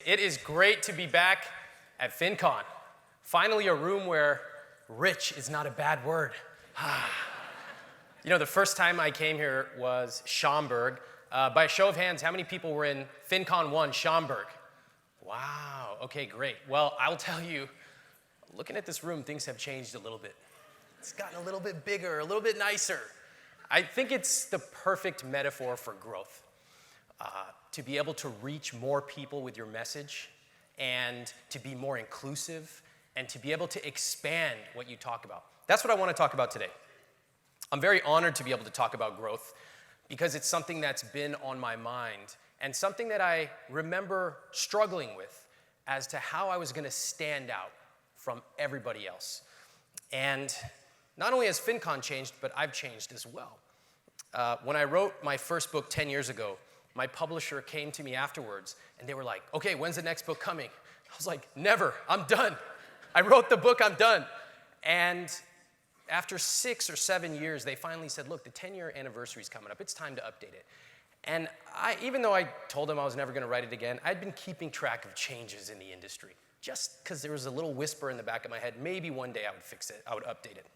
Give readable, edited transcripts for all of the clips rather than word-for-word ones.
It is great to be back at FinCon. Finally, a room where rich is not a bad word. You know, the first time I came here was Schaumburg. By a show of hands, how many people were in FinCon 1 Schaumburg? Wow, okay, great. Well, I'll tell you, looking at this room, things have changed a little bit. It's gotten a little bit bigger, a little bit nicer. I think it's the perfect metaphor for growth. To be able to reach more people with your message and to be more inclusive and to be able to expand what you talk about. That's what I want to talk about today. I'm very honored to be able to talk about growth because it's something that's been on my mind and something that I remember struggling with as to how I was going to stand out from everybody else. And not only has FinCon changed, but I've changed as well. When I wrote my first book 10 years ago, my publisher came to me afterwards, and they were like, okay, when's the next book coming? I was like, never, I'm done. I wrote the book, I'm done. And after 6 or 7 years, they finally said, look, the 10-year anniversary is coming up. It's time to update it. And even though I told them I was never going to write it again, I'd been keeping track of changes in the industry, just because there was a little whisper in the back of my head, maybe one day I would fix it, I would update it.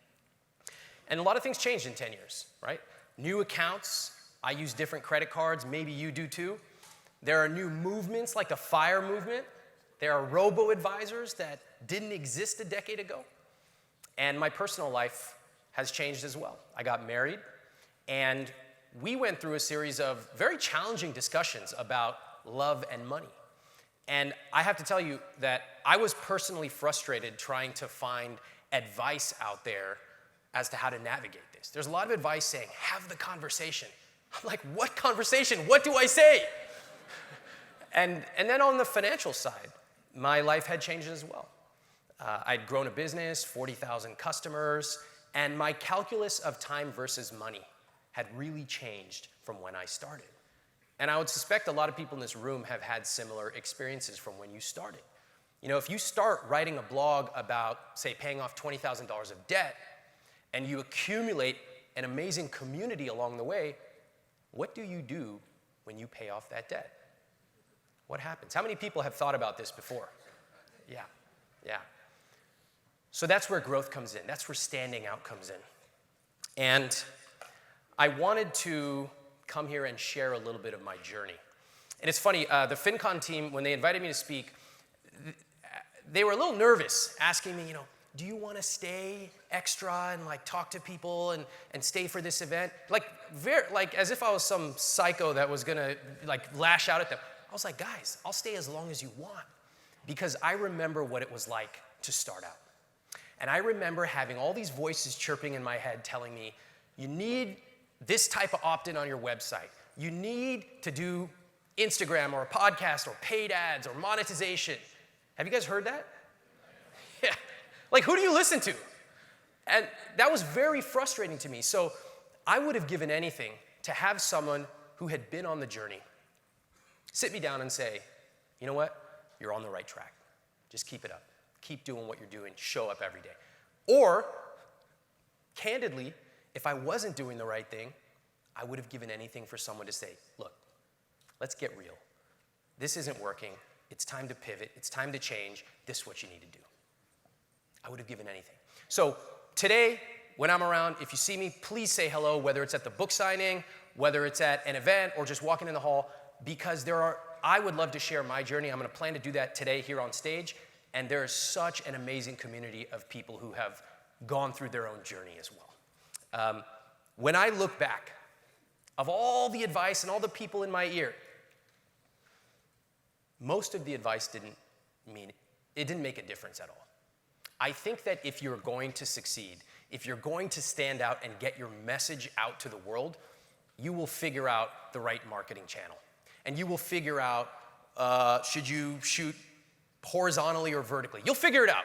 And a lot of things changed in 10 years, right? New accounts. I use different credit cards. Maybe you do too. There are new movements like the FIRE movement. There are robo-advisors that didn't exist a decade ago. And my personal life has changed as well. I got married, and we went through a series of very challenging discussions about love and money. And I have to tell you that I was personally frustrated trying to find advice out there as to how to navigate this. There's a lot of advice saying, have the conversation. I'm like, what conversation? What do I say? And then on the financial side, my life had changed as well. I'd grown a business, 40,000 customers, and my calculus of time versus money had really changed from when I started. And I would suspect a lot of people in this room have had similar experiences from when you started. You know, if you start writing a blog about, say, paying off $20,000 of debt, and you accumulate an amazing community along the way, what do you do when you pay off that debt? What happens? How many people have thought about this before? Yeah. So that's where growth comes in. That's where standing out comes in. And I wanted to come here and share a little bit of my journey. And it's funny, the FinCon team, when they invited me to speak, they were a little nervous, asking me, do you want to stay extra and like talk to people and stay for this event? Like as if I was some psycho that was gonna like lash out at them. I was like, guys, I'll stay as long as you want, because I remember what it was like to start out. And I remember having all these voices chirping in my head telling me, you need this type of opt-in on your website. You need to do Instagram or a podcast or paid ads or monetization. Have you guys heard that? Yeah. Like, who do you listen to? And that was very frustrating to me. So I would have given anything to have someone who had been on the journey sit me down and say, you know what? You're on the right track. Just keep it up. Keep doing what you're doing. Show up every day. Or, candidly, if I wasn't doing the right thing, I would have given anything for someone to say, look, let's get real. This isn't working. It's time to pivot. It's time to change. This is what you need to do. I would have given anything. So today, when I'm around, if you see me, please say hello, whether it's at the book signing, whether it's at an event, or just walking in the hall, because I would love to share my journey. I'm going to plan to do that today here on stage, and there is such an amazing community of people who have gone through their own journey as well. When I look back, of all the advice and all the people in my ear, most of the advice didn't make a difference at all. I think that if you're going to succeed, if you're going to stand out and get your message out to the world, you will figure out the right marketing channel. And you will figure out, should you shoot horizontally or vertically? You'll figure it out,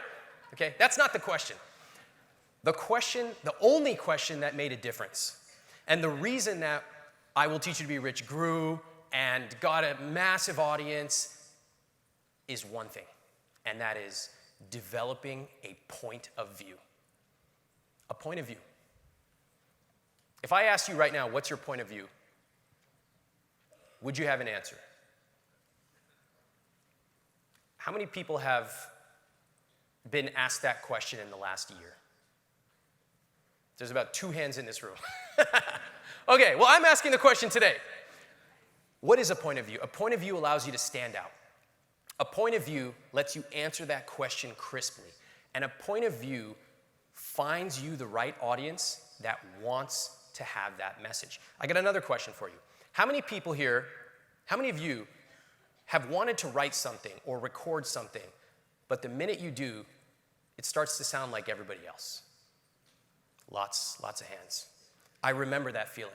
okay? That's not the question. The only question that made a difference, and the reason that I Will Teach You to Be Rich grew and got a massive audience is one thing, and that is developing a point of view. A point of view. If I asked you right now, what's your point of view? Would you have an answer? How many people have been asked that question in the last year? There's about 2 hands in this room. Okay, well, I'm asking the question today. What is a point of view? A point of view allows you to stand out. A point of view lets you answer that question crisply. And a point of view finds you the right audience that wants to have that message. I got another question for you. How many people here, how many of you have wanted to write something or record something, but the minute you do, it starts to sound like everybody else? Lots of hands. I remember that feeling.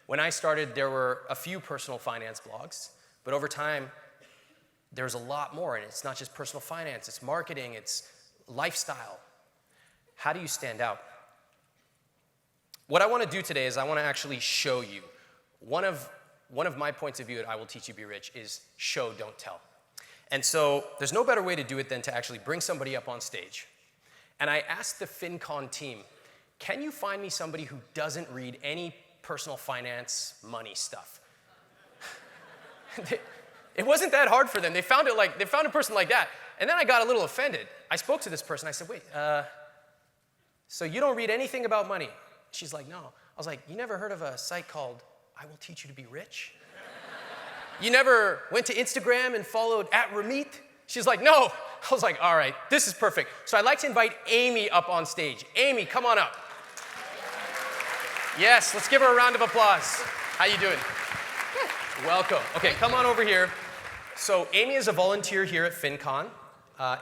When I started, there were a few personal finance blogs, but over time, there's a lot more, and it's not just personal finance, it's marketing, it's lifestyle. How do you stand out? What I want to do today is I want to actually show you. One of my points of view at I Will Teach You Be Rich is show, don't tell. And so there's no better way to do it than to actually bring somebody up on stage. And I asked the FinCon team, can you find me somebody who doesn't read any personal finance, money stuff? It wasn't that hard for them. They found a person like that. And then I got a little offended. I spoke to this person. I said, wait, so you don't read anything about money? She's like, no. I was like, you never heard of a site called I Will Teach You to Be Rich? You never went to Instagram and followed @Ramit? She's like, no. I was like, all right, this is perfect. So I'd like to invite Amy up on stage. Amy, come on up. Yes, let's give her a round of applause. How you doing? Good. Welcome. Okay, come on over here. So Amy is a volunteer here at FinCon.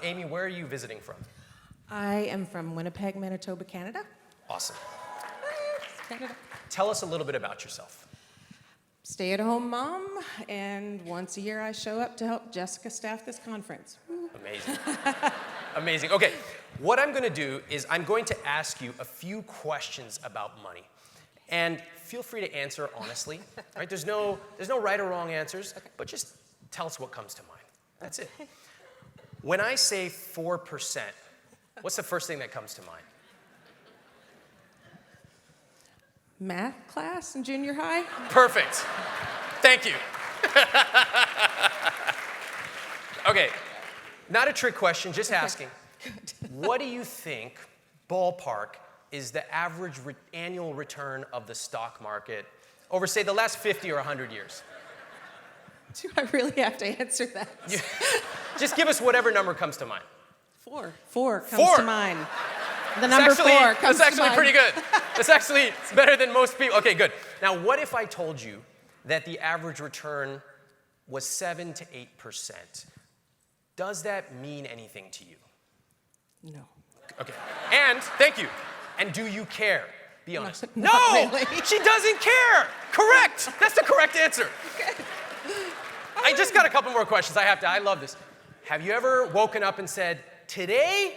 Amy, where are you visiting from? I am from Winnipeg, Manitoba, Canada. Awesome. Canada. Tell us a little bit about yourself. Stay-at-home mom, and once a year I show up to help Jessica staff this conference. Amazing. Amazing. Okay, what I'm going to do is I'm going to ask you a few questions about money. And feel free to answer honestly. Right? There's no right or wrong answers, but just tell us what comes to mind. That's it. When I say 4%, what's the first thing that comes to mind? Math class in junior high? Perfect. Thank you. Okay, not a trick question, just asking. What do you think, ballpark, is the average annual return of the stock market over, say, the last 50 or 100 years? Do I really have to answer that? Just give us whatever number comes to mind. 4. 4 comes to mind. The number 4 comes to mind. That's actually pretty good. That's actually better than most people. Okay, good. Now, what if I told you that the average return was 7 to 8%? Does that mean anything to you? No. Okay. And, thank you. And do you care? Be honest. No, really. She doesn't care. Correct. That's the correct answer. Okay. I just got a couple more questions. I love this. Have you ever woken up and said, today,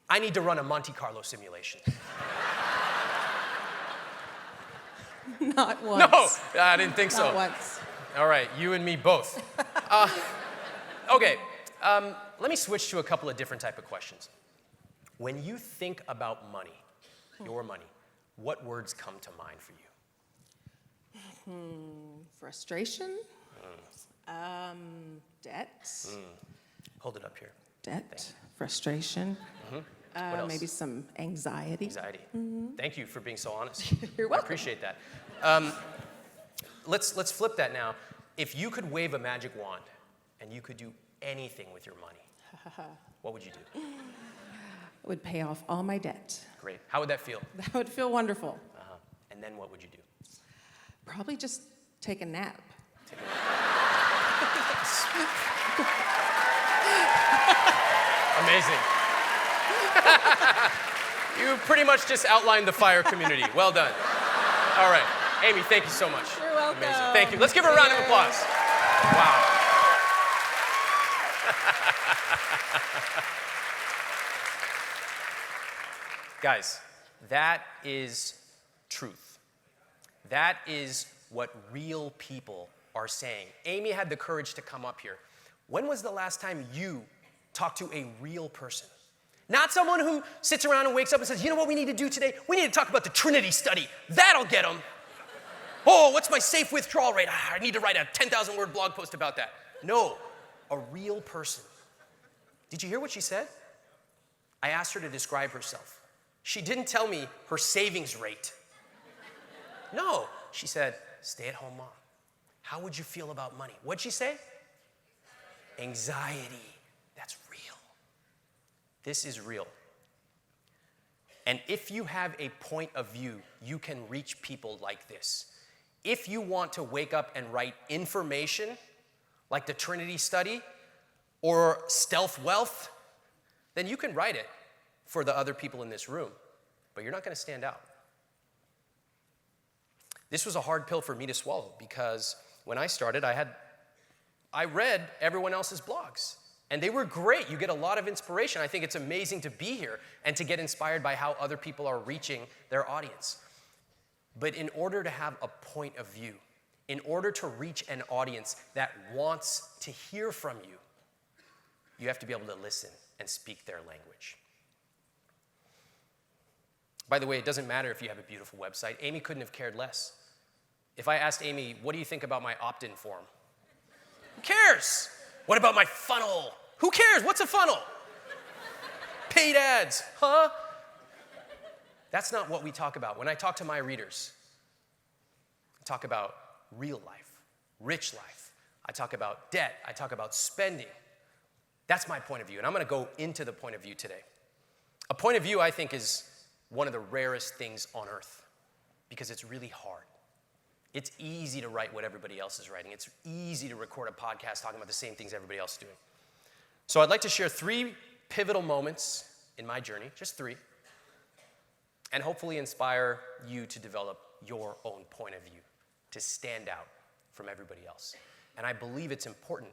I need to run a Monte Carlo simulation? Not once. No, I didn't think so. Not once. All right, you and me both. Okay, let me switch to a couple of different type of questions. When you think about money, your money, what words come to mind for you? Frustration. Debt. Hold it up here. Debt. Frustration. What else? Maybe some anxiety. Anxiety. Thank you for being so honest. You're welcome. I appreciate that. Let's flip that now. If you could wave a magic wand and you could do anything with your money, what would you do? I would pay off all my debt. Great. How would that feel? That would feel wonderful. And then what would you do? Probably just take a nap. Amazing. You pretty much just outlined the FIRE community. Well done. All right. Amy, thank you so much. You're welcome. Amazing. Thank you. Let's give her a round of applause. Wow. Guys, that is truth. That is what real people are saying. Amy had the courage to come up here. When was the last time you talked to a real person? Not someone who sits around and wakes up and says, you know what we need to do today? We need to talk about the Trinity study. That'll get them. Oh, what's my safe withdrawal rate? I need to write a 10,000-word blog post about that. No, A real person. Did you hear what she said? I asked her to describe herself. She didn't tell me her savings rate. No, she said, stay-at-home mom. How would you feel about money? What'd she say? Anxiety. That's real. This is real. And if you have a point of view, you can reach people like this. If you want to wake up and write information, like the Trinity study or stealth wealth, then you can write it for the other people in this room, but you're not going to stand out. This was a hard pill for me to swallow because when I started, I read everyone else's blogs, and they were great. You get a lot of inspiration. I think it's amazing to be here and to get inspired by how other people are reaching their audience. But in order to have a point of view, in order to reach an audience that wants to hear from you, you have to be able to listen and speak their language. By the way, it doesn't matter if you have a beautiful website. Amy couldn't have cared less. If I asked Amy, what do you think about my opt-in form? Who cares? What about my funnel? Who cares? What's a funnel? Paid ads, huh? That's not what we talk about. When I talk to my readers, I talk about real life, rich life. I talk about debt. I talk about spending. That's my point of view, and I'm going to go into the point of view today. A point of view, I think, is one of the rarest things on earth because it's really hard. It's easy to write what everybody else is writing. It's easy to record a podcast talking about the same things everybody else is doing. So I'd like to share 3 pivotal moments in my journey, just 3, and hopefully inspire you to develop your own point of view, to stand out from everybody else. And I believe it's important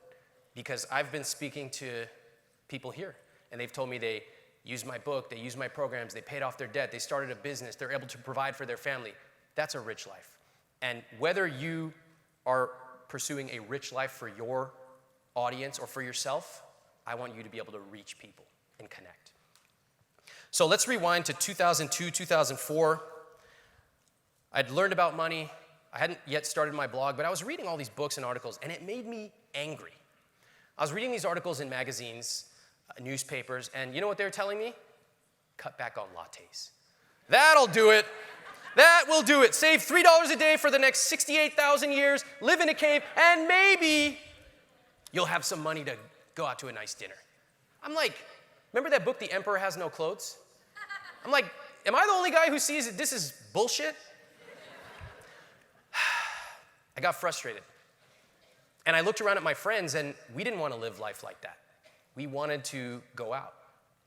because I've been speaking to people here, and they've told me they used my book, they used my programs, they paid off their debt, they started a business, they're able to provide for their family. That's a rich life. And whether you are pursuing a rich life for your audience or for yourself, I want you to be able to reach people and connect. So let's rewind to 2002, 2004. I'd learned about money. I hadn't yet started my blog, but I was reading all these books and articles, and it made me angry. I was reading these articles in magazines, newspapers, and you know what they were telling me? Cut back on lattes. That'll do it. That will do it. Save $3 a day for the next 68,000 years, live in a cave, and maybe you'll have some money to go out to a nice dinner. I'm like, remember that book, The Emperor Has No Clothes? I'm like, am I the only guy who sees that this is bullshit? I got frustrated. And I looked around at my friends, and we didn't want to live life like that. We wanted to go out.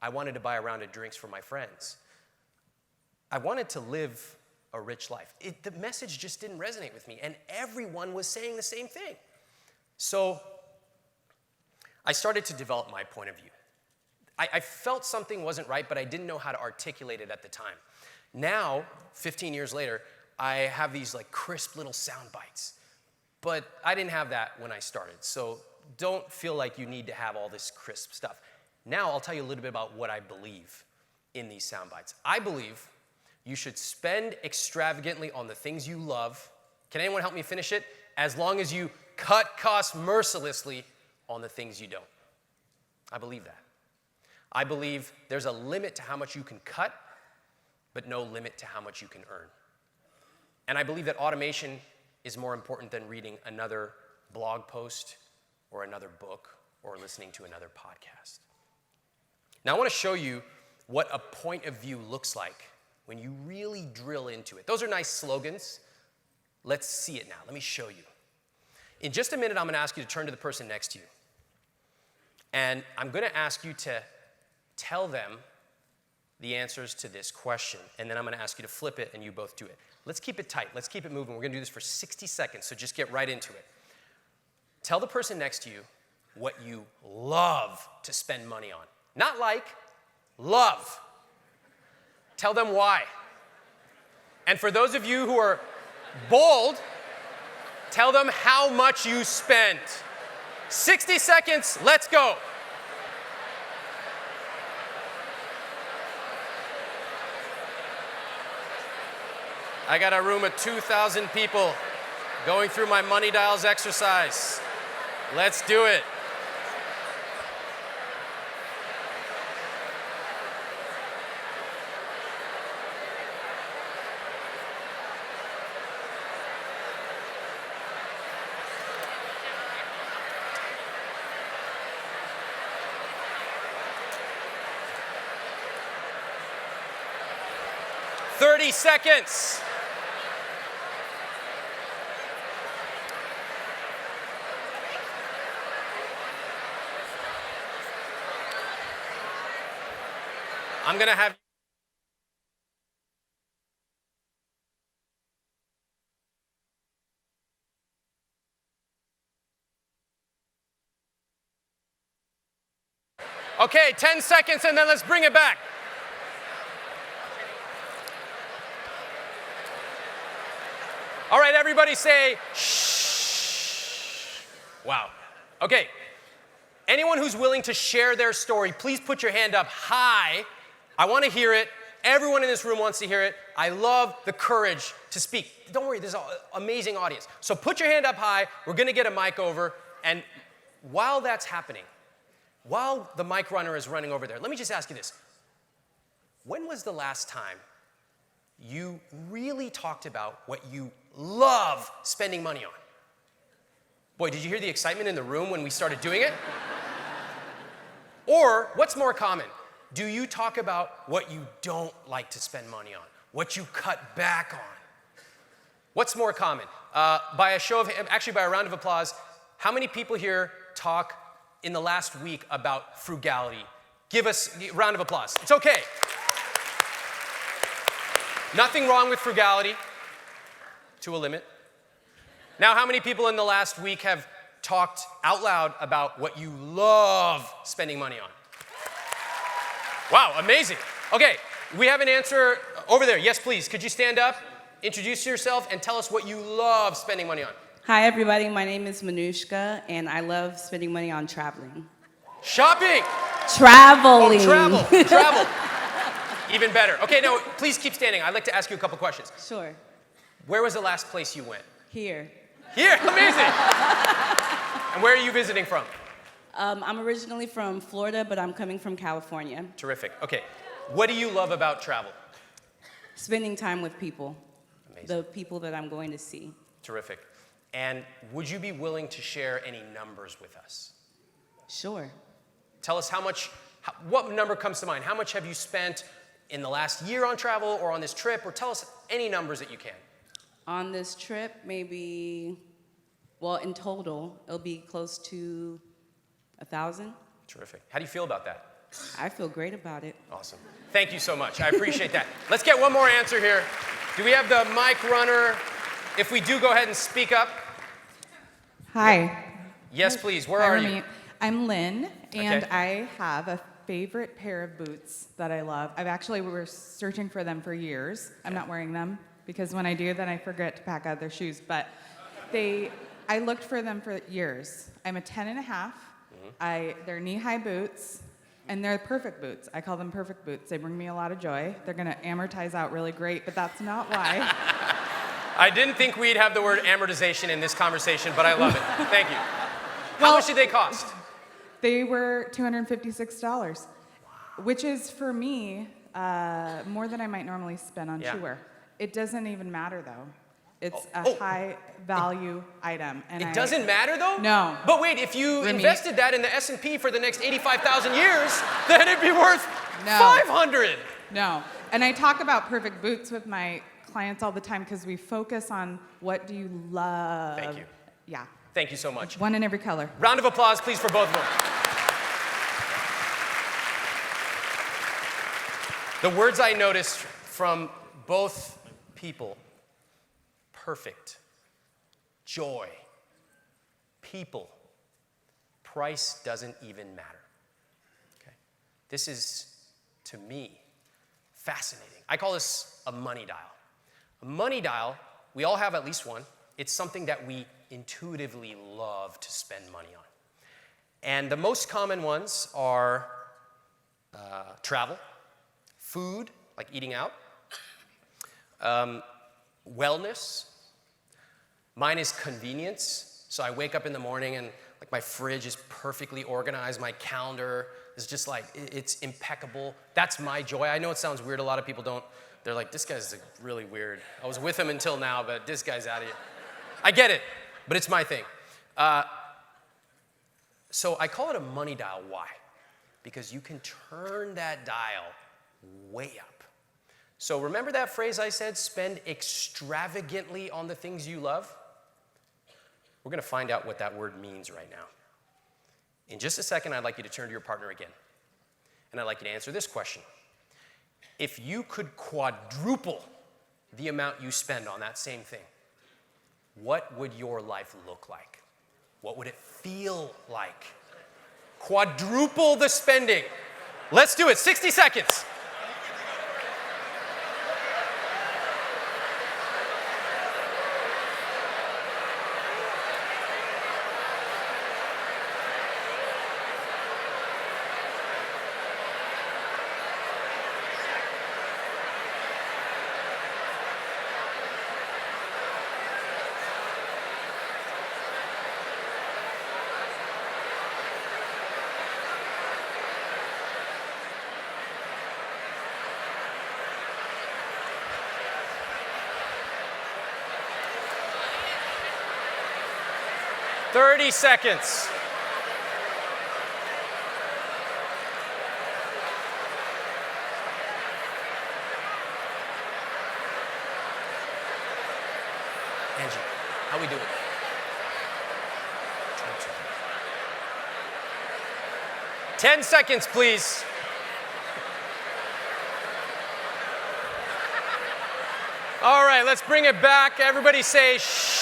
I wanted to buy a round of drinks for my friends. I wanted to live a rich life. The message just didn't resonate with me, and everyone was saying the same thing. So I started to develop my point of view. I felt something wasn't right, but I didn't know how to articulate it at the time. Now, 15 years later, I have these like crisp little sound bites, but I didn't have that when I started. So don't feel like you need to have all this crisp stuff. Now I'll tell you a little bit about what I believe in these sound bites. I believe you should spend extravagantly on the things you love. Can anyone help me finish it? As long as you cut costs mercilessly on the things you don't. I believe that. I believe there's a limit to how much you can cut, but no limit to how much you can earn. And I believe that automation is more important than reading another blog post or another book or listening to another podcast. Now I want to show you what a point of view looks like when you really drill into it. Those are nice slogans. Let's see it now. Let me show you. In just a minute, I'm going to ask you to turn to the person next to you. And I'm going to ask you to tell them the answers to this question. And then I'm going to ask you to flip it, and you both do it. Let's keep it tight. Let's keep it moving. We're going to do this for 60 seconds, so just get right into it. Tell the person next to you what you love to spend money on. Not like, love. Tell them why. And for those of you who are bold, tell them how much you spend. 60 seconds, let's go. I got a room of 2,000 people going through my Money Dials exercise. Let's do it. 30 seconds. I'm going to have... Okay, 10 seconds, and then let's bring it back. All right, everybody say, shh. Wow. Okay. Anyone who's willing to share their story, please put your hand up high. I want to hear it. Everyone in this room wants to hear it. I love the courage to speak. Don't worry, there's an amazing audience. So put your hand up high. We're going to get a mic over. And while that's happening, while the mic runner is running over there, let me just ask you this. When was the last time you really talked about what you love spending money on? Boy, did you hear the excitement in the room when we started doing it? Or, what's more common? Do you talk about what you don't like to spend money on? What you cut back on? What's more common? By a round of applause, how many people here talk in the last week about frugality? Give us a round of applause. It's okay. Nothing wrong with frugality, to a limit. Now, how many people in the last week have talked out loud about what you love spending money on? Wow, amazing. Okay, we have an answer over there. Yes, please. Could you stand up, introduce yourself, and tell us what you love spending money on? Hi, everybody. My name is Manushka, and I love spending money on traveling. Shopping! Traveling. Oh, travel. Even better. Okay, now, please keep standing. I'd like to ask you a couple questions. Sure. Where was the last place you went? Here. Here, amazing. And where are you visiting from? I'm originally from Florida, but I'm coming from California. Terrific. Okay, what do you love about travel? Spending time with people. Amazing. The people that I'm going to see. Terrific. And would you be willing to share any numbers with us? Sure. Tell us what number comes to mind? How much have you spent in the last year on travel or on this trip? Or tell us any numbers that you can. On this trip, maybe, well, in total, it'll be close to 1,000. Terrific. How do you feel about that? I feel great about it. Awesome. Thank you so much. I appreciate that. Let's get one more answer here. Do we have the mic runner? If we do, go ahead and speak up. Hi. Yes, please. Where Hi, are Ramit. you? I'm Lynn, and Okay. I have a favorite pair of boots that I love. We're searching for them for years. I'm not wearing them because when I do, then I forget to pack out their shoes. But I looked for them for years. I'm a 10 and a half. They're knee-high boots, and they're perfect boots. I call them perfect boots. They bring me a lot of joy. They're going to amortize out really great, but that's not why. I didn't think we'd have the word amortization in this conversation, but I love it. Thank you. How much did they cost? They were $256, which is, for me, more than I might normally spend on shoe wear. It doesn't even matter, though. It's a high-value item. And It doesn't matter, though? No. But wait, if you Ramit. invested that in the S&P for the next 85,000 years, then it'd be worth No. 500. No. And I talk about perfect boots with my clients all the time because we focus on what do you love. Thank you. Yeah. Thank you so much. One in every color. Round of applause, please, for both of them. The words I noticed from both people: perfect, joy, people, price doesn't even matter. Okay? This is, to me, fascinating. I call this a money dial. A money dial, we all have at least one. It's something that we intuitively love to spend money on. And the most common ones are travel, food, like eating out, wellness. Mine is convenience. So I wake up in the morning and like my fridge is perfectly organized. My calendar is just like, it's impeccable. That's my joy. I know it sounds weird. A lot of people don't. They're like, this guy's really weird. I was with him until now, but this guy's out of here. I get it, but it's my thing. So I call it a money dial. Why? Because you can turn that dial way up. So remember that phrase I said, spend extravagantly on the things you love? We're going to find out what that word means right now. In just a second, I'd like you to turn to your partner again. And I'd like you to answer this question. If you could quadruple the amount you spend on that same thing, what would your life look like? What would it feel like? Quadruple the spending. Let's do it. 60 seconds. Thirty seconds. Angie, how we doing? 10 seconds, please. All right, let's bring it back. Everybody say shh.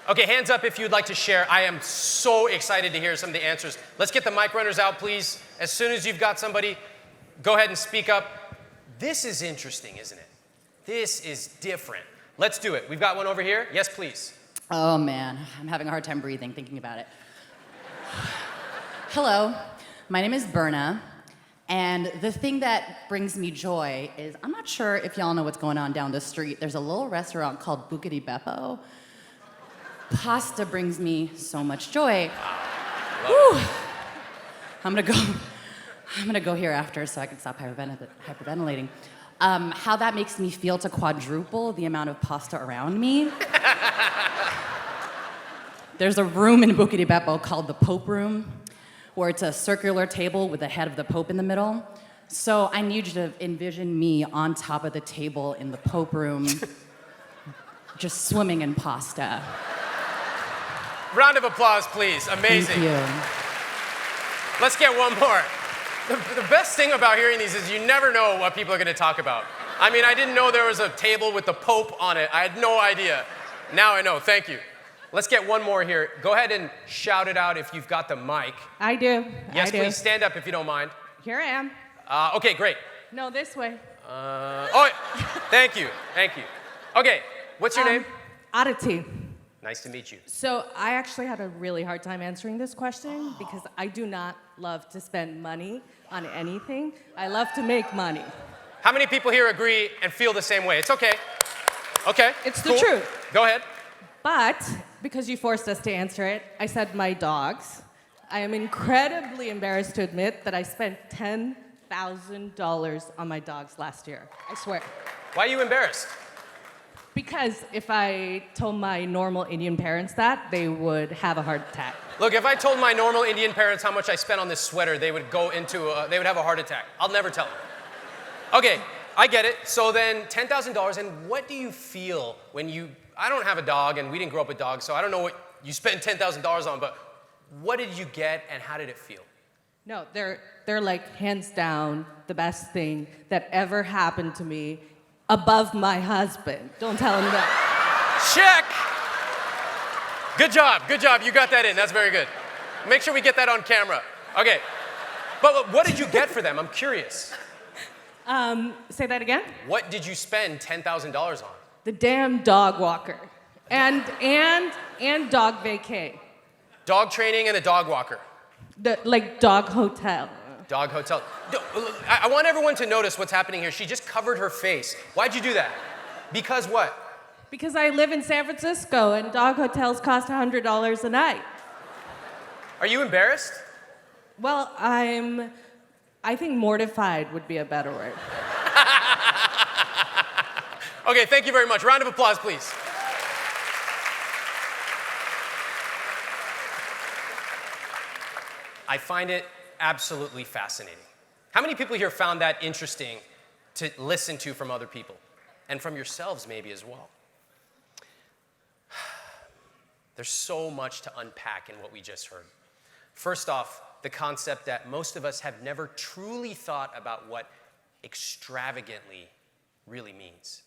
Okay, hands up if you'd like to share. I am so excited to hear some of the answers. Let's get the mic runners out, please. As soon as you've got somebody, go ahead and speak up. This is interesting, isn't it? This is different. Let's do it. We've got one over here. Yes, please. Oh man, I'm having a hard time breathing thinking about it. Hello, my name is Berna, and the thing that brings me joy is, I'm not sure if y'all know what's going on down the street. There's a little restaurant called Buca di Beppo. Pasta brings me so much joy. Whew. I'm gonna go here after so I can stop hyperventilating. How that makes me feel to quadruple the amount of pasta around me. There's a room in Buca di Beppo called the Pope Room, where it's a circular table with the head of the Pope in the middle. So I need you to envision me on top of the table in the Pope Room, just swimming in pasta. Round of applause, please. Amazing. Thank you. Let's get one more. The best thing about hearing these is you never know what people are going to talk about. I mean, I didn't know there was a table with the Pope on it. I had no idea. Now I know. Thank you. Let's get one more here. Go ahead and shout it out if you've got the mic. I do. Yes, I do. please stand up if you don't mind. Here I am. Okay, great. No, this way. Thank you. Thank you. Okay, what's your name? Oddity. Nice to meet you. So I actually had a really hard time answering this question because I do not love to spend money on anything. I love to make money. How many people here agree and feel the same way? It's okay. Okay. It's cool. the truth. Go ahead. But because you forced us to answer it, I said my dogs. I am incredibly embarrassed to admit that I spent $10,000 on my dogs last year. I swear. Why are you embarrassed? Because if I told my normal Indian parents that, they would have a heart attack. Look, if I told my normal Indian parents how much I spent on this sweater, they would they would have a heart attack. I'll never tell them. Okay, I get it. So then $10,000, and what do you feel when I don't have a dog, and we didn't grow up with dogs, so I don't know what you spent $10,000 on, but what did you get, and how did it feel? No, they're like hands down the best thing that ever happened to me above my husband. Don't tell him that. Check! Good job, good job. You got that in. That's very good. Make sure we get that on camera. Okay. But what did you get for them? I'm curious. Say that again? What did you spend $10,000 on? The damn dog walker. And dog vacay. Dog training and a dog walker. Like dog hotel. Dog hotel. I want everyone to notice what's happening here. She just covered her face. Why'd you do that? Because what? Because I live in San Francisco and dog hotels cost $100 a night. Are you embarrassed? Well, I think mortified would be a better word. Okay, thank you very much. Round of applause, please. I find it absolutely fascinating. How many people here found that interesting to listen to from other people and from yourselves maybe as well. There's so much to unpack in what we just heard. First off, the concept that most of us have never truly thought about what extravagantly really means.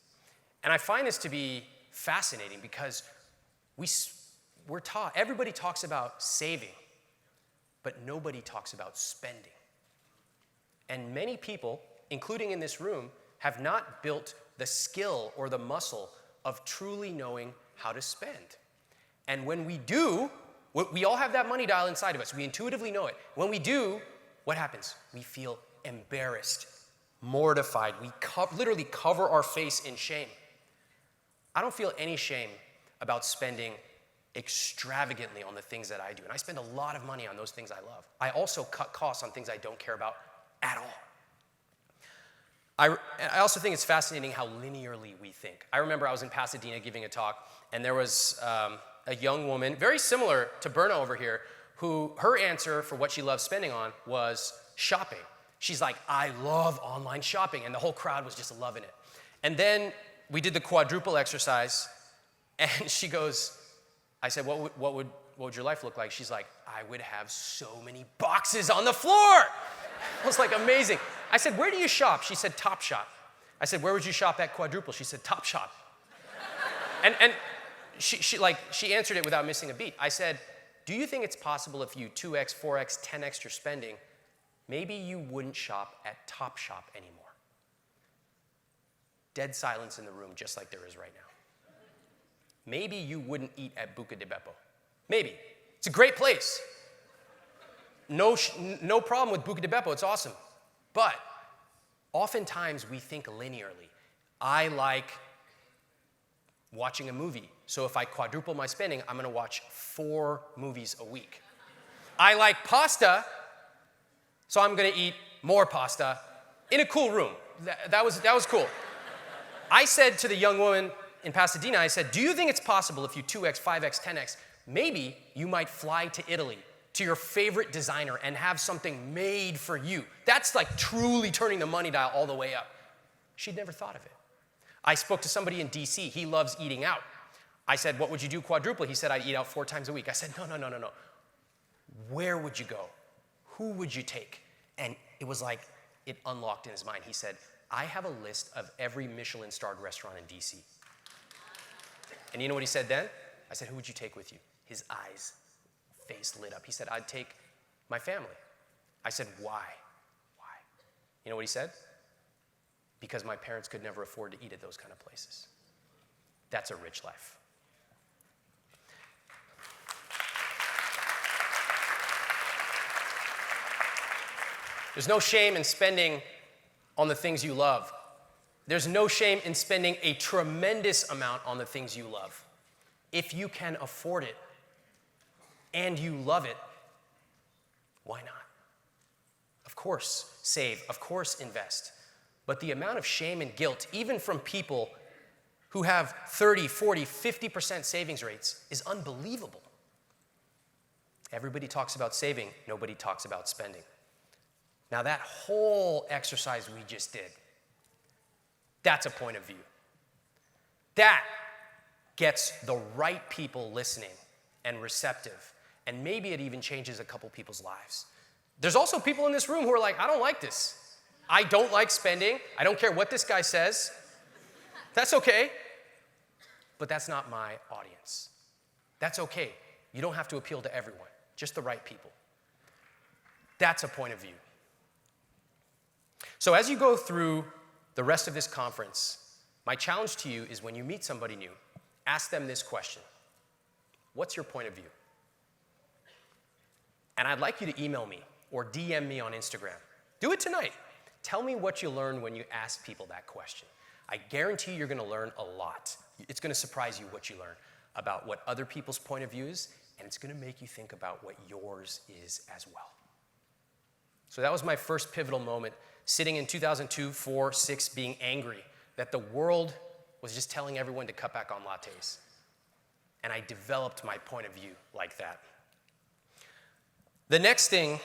And I find this to be fascinating because we're taught, everybody talks about saving, but nobody talks about spending. And many people, including in this room, have not built the skill or the muscle of truly knowing how to spend. And when we do, we all have that money dial inside of us. We intuitively know it. When we do, what happens? We feel embarrassed, mortified. We literally cover our face in shame. I don't feel any shame about spending extravagantly on the things that I do. And I spend a lot of money on those things I love. I also cut costs on things I don't care about at all. I also think it's fascinating how linearly we think. I remember I was in Pasadena giving a talk, and there was a young woman, very similar to Berna over here, who her answer for what she loves spending on was shopping. She's like, I love online shopping, and the whole crowd was just loving it. And then we did the quadruple exercise, and she goes, I said, what would your life look like? She's like, I would have so many boxes on the floor. It was like amazing. I said, where do you shop? She said, Top Shop. I said, where would you shop at quadruple? She said, Top Shop. And she answered it without missing a beat. I said, do you think it's possible if you 2x, 4x, 10x your spending, maybe you wouldn't shop at Top Shop anymore? Dead silence in the room, just like there is right now. Maybe you wouldn't eat at Buca di Beppo. Maybe. It's a great place. No problem with Buca di Beppo, it's awesome. But oftentimes we think linearly. I like watching a movie. So if I quadruple my spending, I'm gonna watch 4 movies a week. I like pasta, so I'm gonna eat more pasta in a cool room. That was cool. I said to the young woman in Pasadena, I said, do you think it's possible if you 2x, 5x, 10x, maybe you might fly to Italy to your favorite designer and have something made for you? That's like truly turning the money dial all the way up. She'd never thought of it. I spoke to somebody in DC. He loves eating out. I said, what would you do quadruple? He said, I'd eat out 4 times a week. I said, no. Where would you go? Who would you take? And it was like it unlocked in his mind. He said, I have a list of every Michelin-starred restaurant in DC. And you know what he said then? I said, who would you take with you? His eyes, face lit up. He said, I'd take my family. I said, why? Why? You know what he said? Because my parents could never afford to eat at those kind of places. That's a rich life. There's no shame in spending on the things you love. There's no shame in spending a tremendous amount on the things you love. If you can afford it and you love it, why not? Of course, save. Of course, invest. But the amount of shame and guilt, even from people who have 30, 40, 50% savings rates, is unbelievable. Everybody talks about saving, nobody talks about spending. Now that whole exercise we just did, that's a point of view. That gets the right people listening and receptive, and maybe it even changes a couple people's lives. There's also people in this room who are like, I don't like this. I don't like spending. I don't care what this guy says. That's okay. But that's not my audience. That's okay. You don't have to appeal to everyone, just the right people. That's a point of view. So as you go through the rest of this conference, my challenge to you is when you meet somebody new, ask them this question. What's your point of view? And I'd like you to email me or DM me on Instagram. Do it tonight. Tell me what you learned when you ask people that question. I guarantee you're going to learn a lot. It's going to surprise you what you learn about what other people's point of view is, and it's going to make you think about what yours is as well. So that was my first pivotal moment, sitting in 2002, 4, 6, being angry that the world was just telling everyone to cut back on lattes. And I developed my point of view like that. The next thing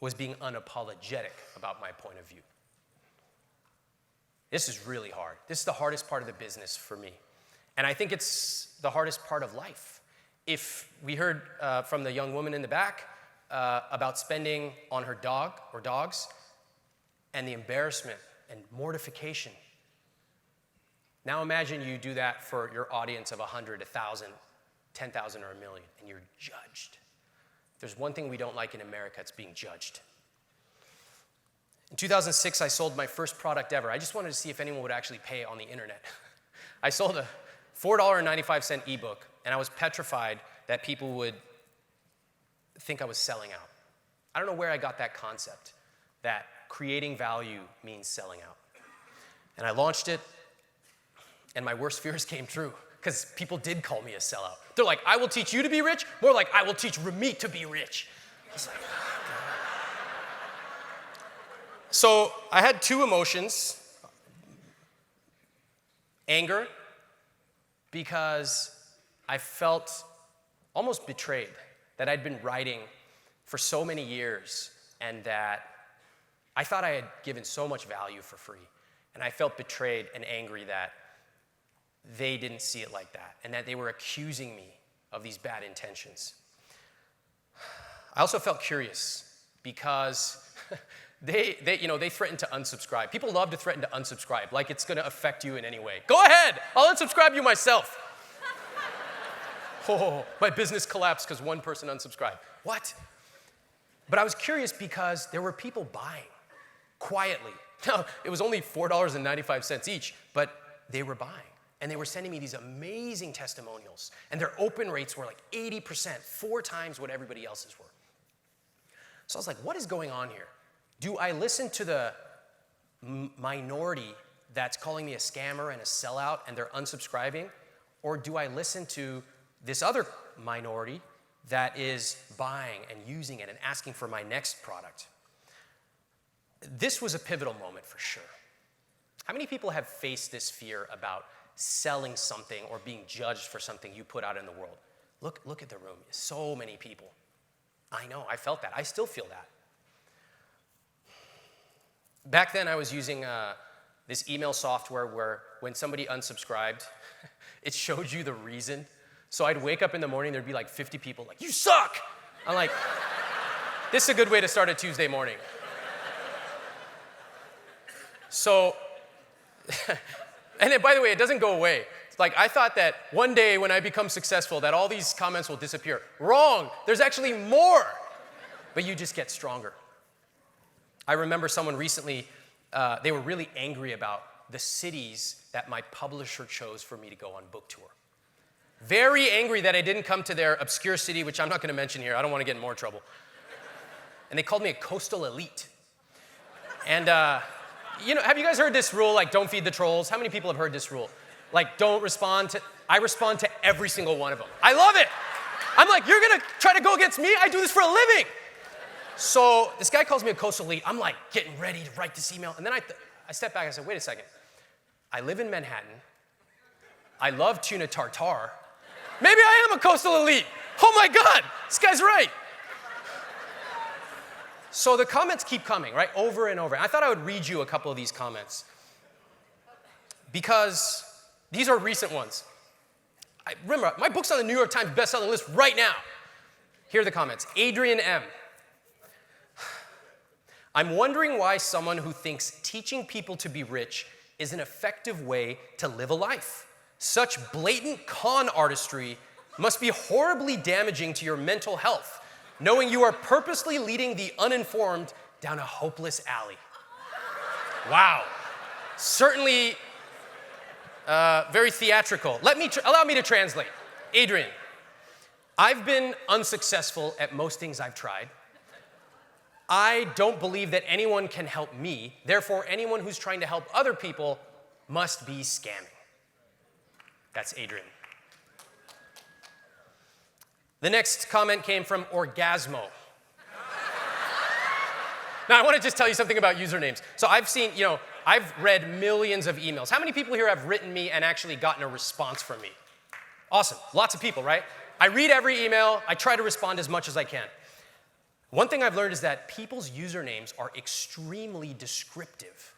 was being unapologetic about my point of view. This is really hard. This is the hardest part of the business for me. And I think it's the hardest part of life. If we heard from the young woman in the back about spending on her dog or dogs and the embarrassment and mortification. Now imagine you do that for your audience of 100, 1,000, 10,000, or 1 million, and you're judged. There's one thing we don't like in America, it's being judged. In 2006, I sold my first product ever. I just wanted to see if anyone would actually pay on the internet. I sold a $4.95 ebook, and I was petrified that people would think I was selling out. I don't know where I got that concept, that creating value means selling out. And I launched it, and my worst fears came true, because people did call me a sellout. They're like, I will teach you to be rich, more like, I will teach Ramit to be rich. I was like, oh, God. So I had two emotions. Anger, because I felt almost betrayed that I'd been writing for so many years and that I thought I had given so much value for free. And I felt betrayed and angry that they didn't see it like that and that they were accusing me of these bad intentions. I also felt curious because they threatened to unsubscribe. People love to threaten to unsubscribe, like it's gonna affect you in any way. Go ahead, I'll unsubscribe you myself. Oh, my business collapsed because one person unsubscribed. What? But I was curious because there were people buying quietly. Now, it was only $4.95 each, but they were buying. And they were sending me these amazing testimonials. And their open rates were like 80%, 4 times what everybody else's were. So I was like, what is going on here? Do I listen to the minority that's calling me a scammer and a sellout and they're unsubscribing? Or do I listen to this other minority that is buying and using it and asking for my next product? This was a pivotal moment for sure. How many people have faced this fear about selling something or being judged for something you put out in the world? Look at the room. So many people. I know, I felt that. I still feel that. Back then, I was using this email software where when somebody unsubscribed, it showed you the reason. So I'd wake up in the morning, there'd be like 50 people like, you suck! I'm like, this is a good way to start a Tuesday morning. So, and then, by the way, it doesn't go away. It's like, I thought that one day when I become successful, that all these comments will disappear. Wrong, there's actually more, but you just get stronger. I remember someone recently, they were really angry about the cities that my publisher chose for me to go on book tour. Very angry that I didn't come to their obscure city, which I'm not gonna mention here, I don't wanna get in more trouble. And they called me a coastal elite. And have you guys heard this rule, like don't feed the trolls? How many people have heard this rule? Like don't respond to, I respond to every single one of them. I love it. I'm like, you're gonna try to go against me? I do this for a living. So this guy calls me a coastal elite. I'm like getting ready to write this email. And then I step back, I said, wait a second. I live in Manhattan. I love tuna tartare. Maybe I am a coastal elite. Oh my God, this guy's right. So the comments keep coming, right, over and over. I thought I would read you a couple of these comments because these are recent ones. Remember, my book's on the New York Times bestselling list right now. Here are the comments. Adrian M. I'm wondering why someone who thinks teaching people to be rich is an effective way to live a life. Such blatant con artistry must be horribly damaging to your mental health, knowing you are purposely leading the uninformed down a hopeless alley. Wow. Certainly very theatrical. Allow me to translate. Adrian, I've been unsuccessful at most things I've tried. I don't believe that anyone can help me. Therefore, anyone who's trying to help other people must be scamming. That's Adrian. The next comment came from Orgasmo. Now, I want to just tell you something about usernames. So I've read millions of emails. How many people here have written me and actually gotten a response from me? Awesome. Lots of people, right? I read every email. I try to respond as much as I can. One thing I've learned is that people's usernames are extremely descriptive.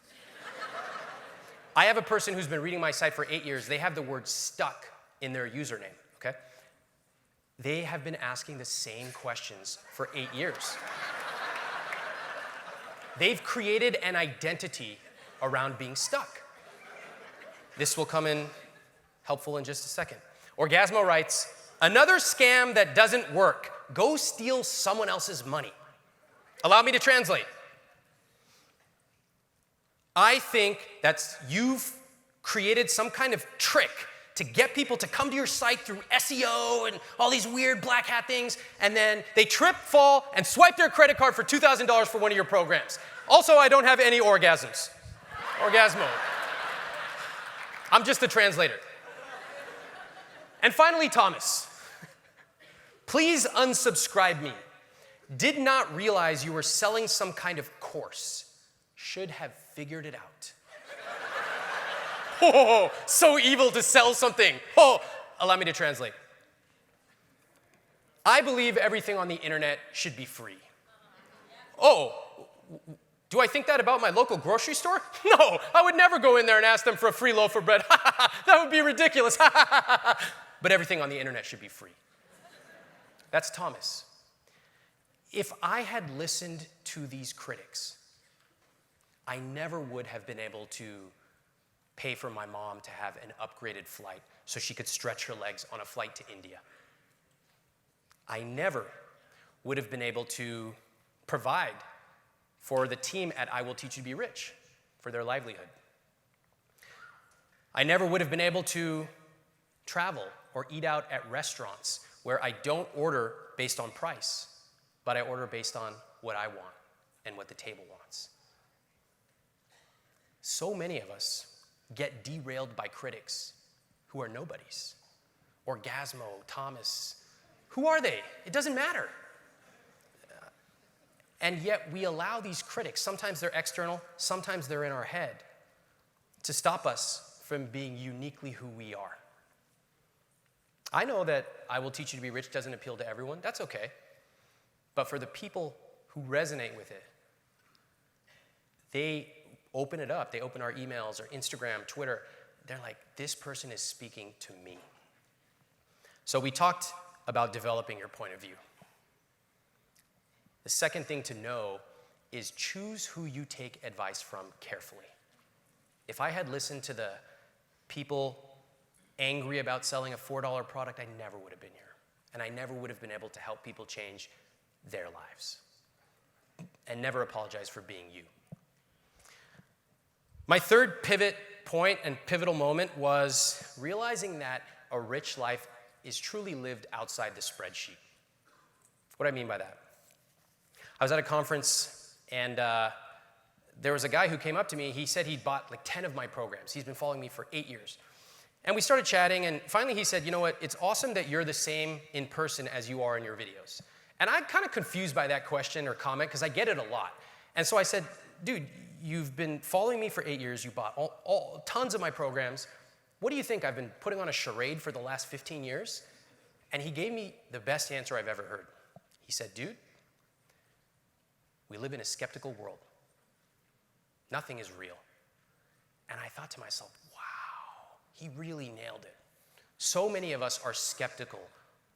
I have a person who's been reading my site for 8 years. They have the word stuck in their username, okay? They have been asking the same questions for 8 years. They've created an identity around being stuck. This will come in helpful in just a second. Orgasmo writes, another scam that doesn't work. Go steal someone else's money. Allow me to translate. I think that you've created some kind of trick to get people to come to your site through SEO and all these weird black hat things, and then they trip, fall, and swipe their credit card for $2,000 for one of your programs. Also, I don't have any orgasms. Orgasmo. I'm just a translator. And finally, Thomas. Please unsubscribe me. Did not realize you were selling some kind of course. Should have figured it out. Oh, so evil to sell something. Oh, allow me to translate. I believe everything on the internet should be free. Oh, do I think that about my local grocery store? No, I would never go in there and ask them for a free loaf of bread. That would be ridiculous. But everything on the internet should be free. That's Thomas. If I had listened to these critics, I never would have been able to pay for my mom to have an upgraded flight so she could stretch her legs on a flight to India. I never would have been able to provide for the team at I Will Teach You to Be Rich for their livelihood. I never would have been able to travel or eat out at restaurants where I don't order based on price, but I order based on what I want and what the table wants. So many of us get derailed by critics who are nobodies. Orgasmo, Thomas, who are they? It doesn't matter. And yet we allow these critics, sometimes they're external, sometimes they're in our head, to stop us from being uniquely who we are. I know that I Will Teach You to Be Rich doesn't appeal to everyone. That's okay. But for the people who resonate with it, they open it up. They open our emails or Instagram, Twitter. They're like, this person is speaking to me. So we talked about developing your point of view. The second thing to know is choose who you take advice from carefully. If I had listened to the people angry about selling a $4 product, I never would have been here. And I never would have been able to help people change their lives. And never apologize for being you. My third pivot point and pivotal moment was realizing that a rich life is truly lived outside the spreadsheet. What do I mean by that? I was at a conference, and there was a guy who came up to me. He said he'd bought like 10 of my programs. He's been following me for 8 years. And we started chatting, and finally he said, you know what, it's awesome that you're the same in person as you are in your videos. And I'm kind of confused by that question or comment, because I get it a lot. And so I said, dude, you've been following me for 8 years. You bought tons of my programs. What do you think? I've been putting on a charade for the last 15 years? And he gave me the best answer I've ever heard. He said, dude, we live in a skeptical world. Nothing is real. And I thought to myself, wow, he really nailed it. So many of us are skeptical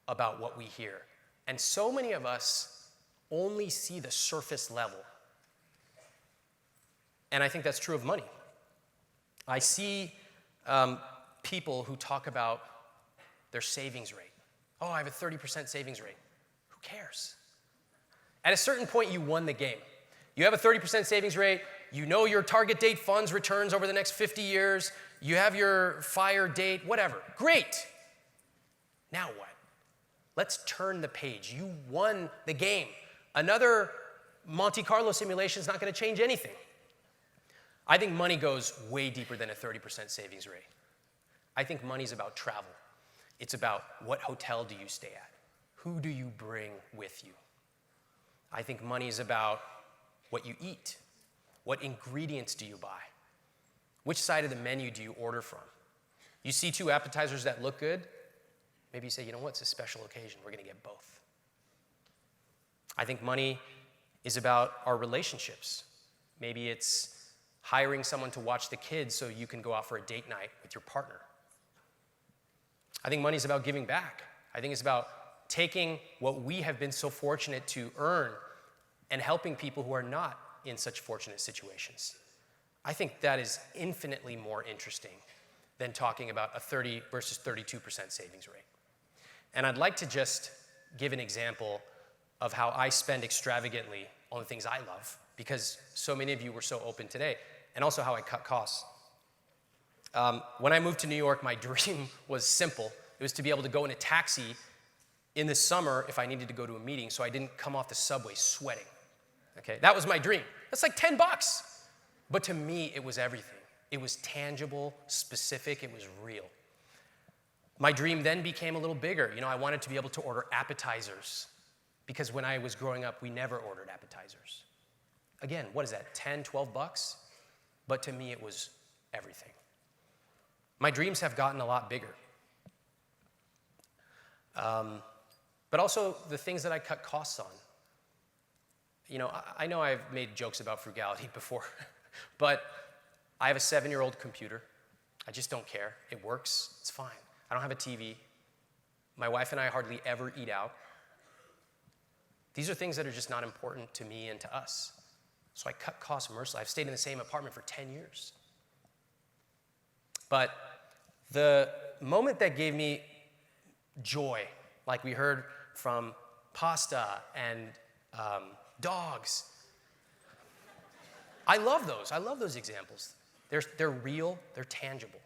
about what we hear. And so many of us only see the surface level. And I think that's true of money. I see people who talk about their savings rate. Oh, I have a 30% savings rate. Who cares? At a certain point, you won the game. You have a 30% savings rate. You know your target date funds returns over the next 50 years. You have your fire date, whatever. Great. Now what? Let's turn the page. You won the game. Another Monte Carlo simulation is not going to change anything. I think money goes way deeper than a 30% savings rate. I think money's about travel. It's about what hotel do you stay at? Who do you bring with you? I think money's about what you eat. What ingredients do you buy? Which side of the menu do you order from? You see two appetizers that look good, maybe you say, you know what, it's a special occasion, we're going to get both. I think money is about our relationships. Maybe it's hiring someone to watch the kids so you can go out for a date night with your partner. I think money is about giving back. I think it's about taking what we have been so fortunate to earn and helping people who are not in such fortunate situations. I think that is infinitely more interesting than talking about a 30 versus 32% savings rate. And I'd like to just give an example of how I spend extravagantly on the things I love, because so many of you were so open today, and also how I cut costs. When I moved to New York, my dream was simple. It was to be able to go in a taxi in the summer if I needed to go to a meeting so I didn't come off the subway sweating. Okay, that was my dream. That's like $10. But to me, it was everything. It was tangible, specific, it was real. My dream then became a little bigger. I wanted to be able to order appetizers, because when I was growing up, we never ordered appetizers. Again, what is that, 10, 12 bucks? But to me, it was everything. My dreams have gotten a lot bigger. But also the things that I cut costs on. I know I've made jokes about frugality before, but I have a 7-year-old computer. I just don't care. It works. It's fine. I don't have a TV. My wife and I hardly ever eat out. These are things that are just not important to me and to us. So I cut costs mercilessly. I've stayed in the same apartment for 10 years. But the moment that gave me joy, like we heard from pasta and dogs, I love those. I love those examples. They're real, they're tangible.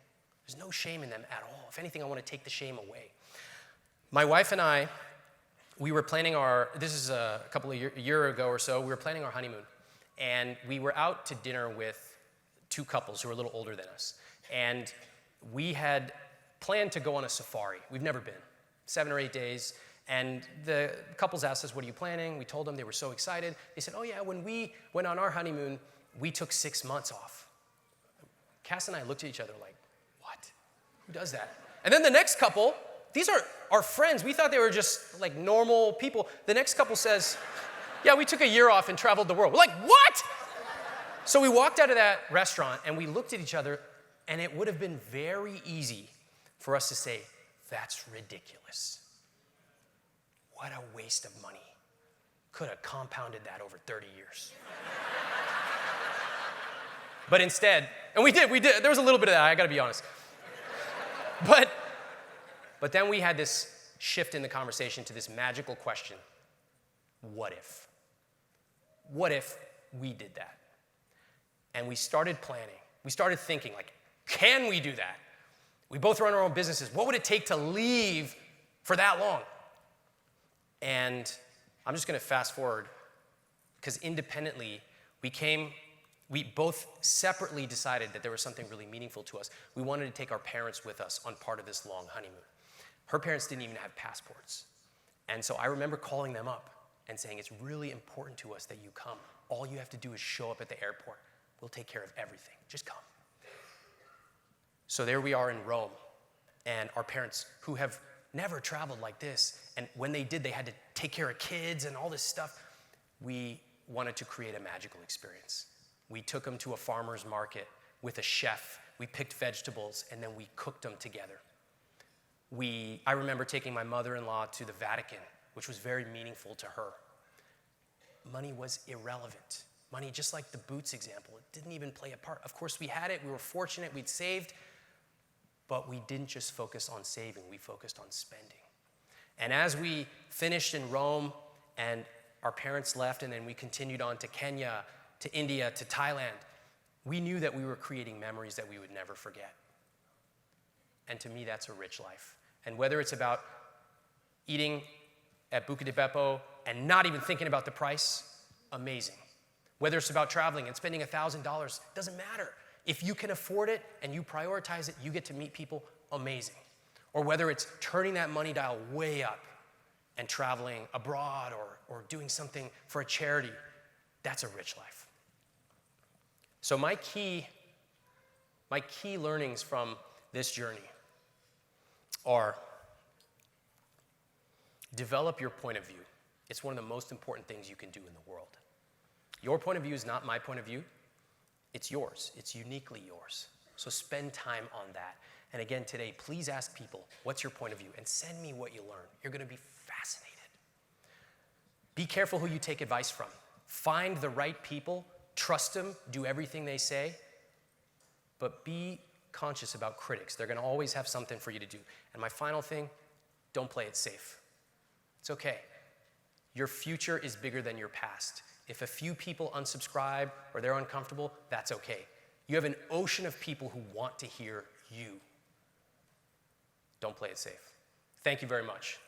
There's no shame in them at all. If anything, I want to take the shame away. My wife and I, we were planning this is a year ago or so, we were planning our honeymoon. And we were out to dinner with 2 couples who were a little older than us. And we had planned to go on a safari. We've never been. 7 or 8 days. And the couples asked us, what are you planning? We told them. They were so excited. They said, oh yeah, when we went on our honeymoon, we took 6 months off. Cass and I looked at each other like, what? Who does that? And then the next couple, these are our friends. We thought they were just like normal people. The next couple says, yeah, we took a year off and traveled the world. We're like, what? So we walked out of that restaurant and we looked at each other, and it would have been very easy for us to say, that's ridiculous. What a waste of money. Could have compounded that over 30 years. But instead, and we did, there was a little bit of that, I gotta be honest. But then we had this shift in the conversation to this magical question, what if? What if we did that? And we started planning. We started thinking, like, can we do that? We both run our own businesses. What would it take to leave for that long? And I'm just gonna fast forward, because independently, we both separately decided that there was something really meaningful to us. We wanted to take our parents with us on part of this long honeymoon. Her parents didn't even have passports. And so I remember calling them up and saying, it's really important to us that you come. All you have to do is show up at the airport. We'll take care of everything. Just come. So there we are in Rome, and our parents, who have never traveled like this, and when they did, they had to take care of kids and all this stuff. We wanted to create a magical experience. We took them to a farmer's market with a chef. We picked vegetables, and then we cooked them together. I remember taking my mother-in-law to the Vatican, which was very meaningful to her. Money was irrelevant. Money, just like the boots example, it didn't even play a part. Of course, we had it. We were fortunate. We'd saved. But we didn't just focus on saving. We focused on spending. And as we finished in Rome and our parents left, and then we continued on to Kenya, to India, to Thailand, we knew that we were creating memories that we would never forget. And to me, that's a rich life. And whether it's about eating at Buca di Beppo and not even thinking about the price, amazing. Whether it's about traveling and spending $1,000, doesn't matter. If you can afford it and you prioritize it, you get to meet people, amazing. Or whether it's turning that money dial way up and traveling abroad or doing something for a charity, that's a rich life. So my key learnings from this journey are develop your point of view. It's one of the most important things you can do in the world. Your point of view is not my point of view. It's yours. It's uniquely yours. So spend time on that. And again, today, please ask people, what's your point of view? And send me what you learn. You're going to be fascinated. Be careful who you take advice from. Find the right people, trust them, do everything they say, but be conscious about critics. They're going to always have something for you to do. And my final thing, don't play it safe. It's okay. Your future is bigger than your past. If a few people unsubscribe or they're uncomfortable, that's okay. You have an ocean of people who want to hear you. Don't play it safe. Thank you very much.